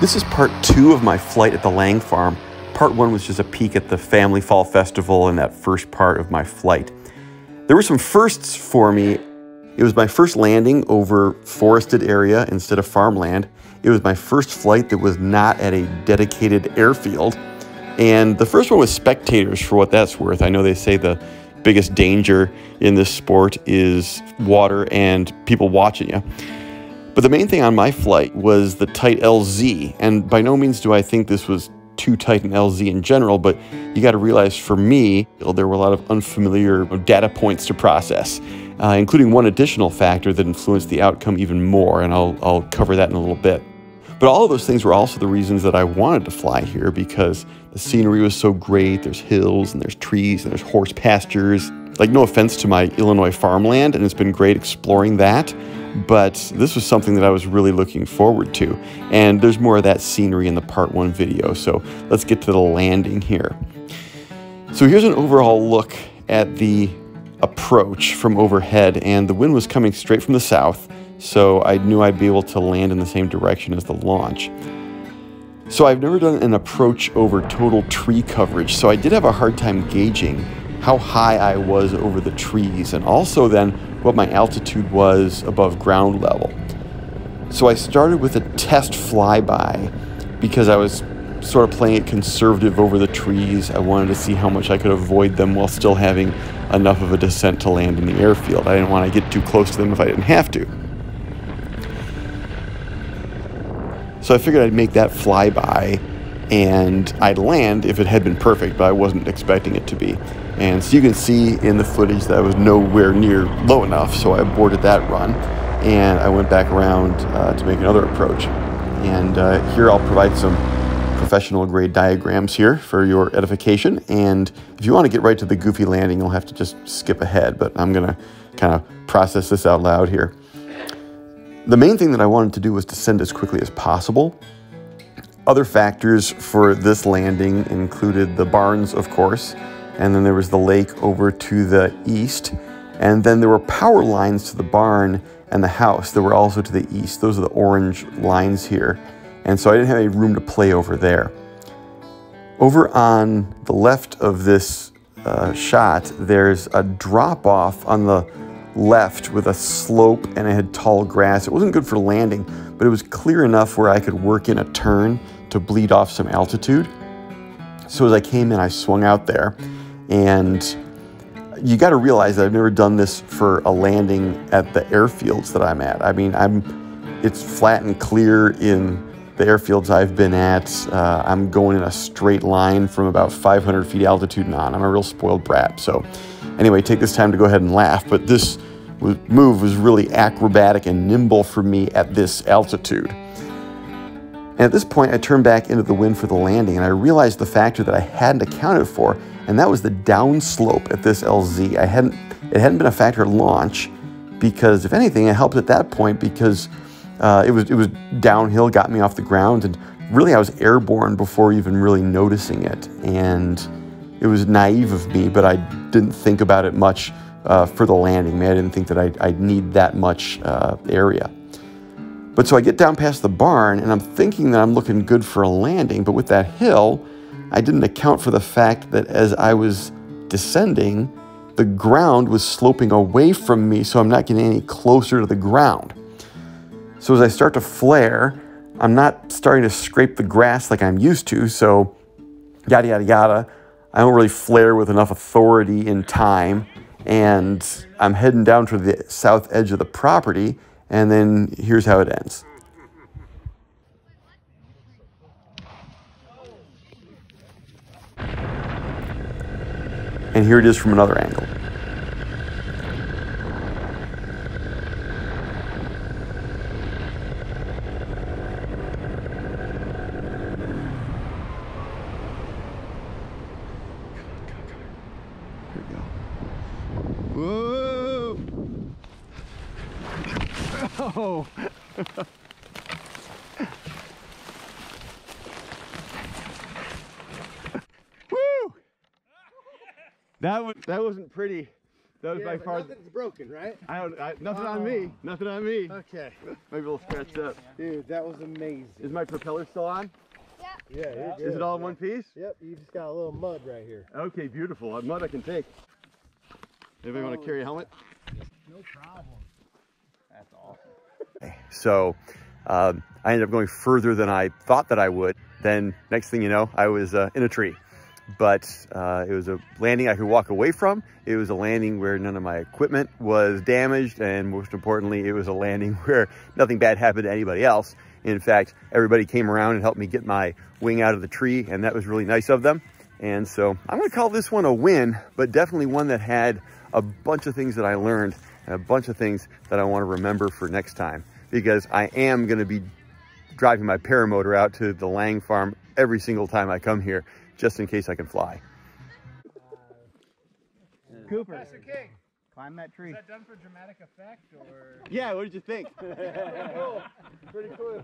This is part 2 of my flight at the Lang farm. Part 1 was just a peek at the family fall festival and that first part of my flight. There were some firsts for me. It was my first landing over forested area instead of farmland. It was my first flight that was not at a dedicated airfield. And the first one was spectators, for what that's worth. I know they say the biggest danger in this sport is water and people watching you. But the main thing on my flight was the tight LZ, and by no means do I think this was too tight an LZ in general, but you got to realize for me, there were a lot of unfamiliar data points to process, including one additional factor that influenced the outcome even more, and I'll cover that in a little bit. But all of those things were also the reasons that I wanted to fly here, because the scenery was so great. There's hills and there's trees and there's horse pastures. Like, no offense to my Illinois farmland, and it's been great exploring that, but this was something that I was really looking forward to. And there's more of that scenery in the part 1 video, so let's get to the landing here. So here's an overall look at the approach from overhead, and the wind was coming straight from the south, so I knew I'd be able to land in the same direction as the launch. So I've never done an approach over total tree coverage, so I did have a hard time gauging how high I was over the trees, and also then what my altitude was above ground level. So I started with a test flyby because I was sort of playing it conservative over the trees. I wanted to see how much I could avoid them while still having enough of a descent to land in the airfield. I didn't want to get too close to them if I didn't have to. So I figured I'd make that flyby and I'd land if it had been perfect, but I wasn't expecting it to be. And so you can see in the footage that I was nowhere near low enough, so I aborted that run and I went back around to make another approach. And here I'll provide some professional grade diagrams here for your edification, and if you want to get right to the goofy landing, you'll have to just skip ahead, but I'm gonna kind of process this out loud here. The main thing that I wanted to do was descend as quickly as possible. Other factors for this landing included the barns, of course, and then there was the lake over to the east, and then there were power lines to the barn and the house that were also to the east. Those are the orange lines here, and so I didn't have any room to play over there. Over on the left of this shot, there's a drop-off on the left with a slope, and it had tall grass. It wasn't good for landing, but it was clear enough where I could work in a turn to bleed off some altitude. So as I came in, I swung out there, and you got to realize that I've never done this for a landing at the airfields that I'm at. I mean, it's flat and clear in the airfields I've been at. I'm going in a straight line from about 500 feet altitude and on. I'm a real spoiled brat. So anyway, take this time to go ahead and laugh, but this move was really acrobatic and nimble for me at this altitude. And at this point, I turned back into the wind for the landing, and I realized the factor that I hadn't accounted for, and that was the downslope at this LZ. It hadn't been a factor at launch, because if anything, it helped at that point because it was downhill, got me off the ground, and really I was airborne before even really noticing it. And it was naive of me, but I didn't think about it much for the landing. I didn't think that I'd need that much area. But so I get down past the barn, and I'm thinking that I'm looking good for a landing, but with that hill, I didn't account for the fact that as I was descending, the ground was sloping away from me, so I'm not getting any closer to the ground. So as I start to flare, I'm not starting to scrape the grass like I'm used to, so yada, yada, yada. I don't really flare with enough authority in time, and I'm heading down to the south edge of the property, and then here's how it ends. And here it is from another angle. Whoa! Oh! Woo! That wasn't pretty. That was by far. Nothing's broken, right? Nothing on me. Nothing on me. Okay. Maybe a little scratched up. Dude, that was amazing. Is my propeller still on? Yeah, you're good. Is it all in one piece? Yep, you just got a little mud right here. Okay, beautiful. Mud I can take. Anybody want to carry a helmet? No problem. That's awesome. So I ended up going further than I thought that I would. Then next thing you know, I was in a tree. But it was a landing I could walk away from. It was a landing where none of my equipment was damaged. And most importantly, it was a landing where nothing bad happened to anybody else. In fact, everybody came around and helped me get my wing out of the tree, and that was really nice of them. And so I'm gonna call this one a win, but definitely one that had a bunch of things that I learned and a bunch of things that I wanna remember for next time, because I am gonna be driving my paramotor out to the Lang farm every single time I come here, just in case I can fly. Cooper. Professor King. Climb that tree. Is that done for dramatic effect or? Yeah, what did you think? Cool. Pretty cool.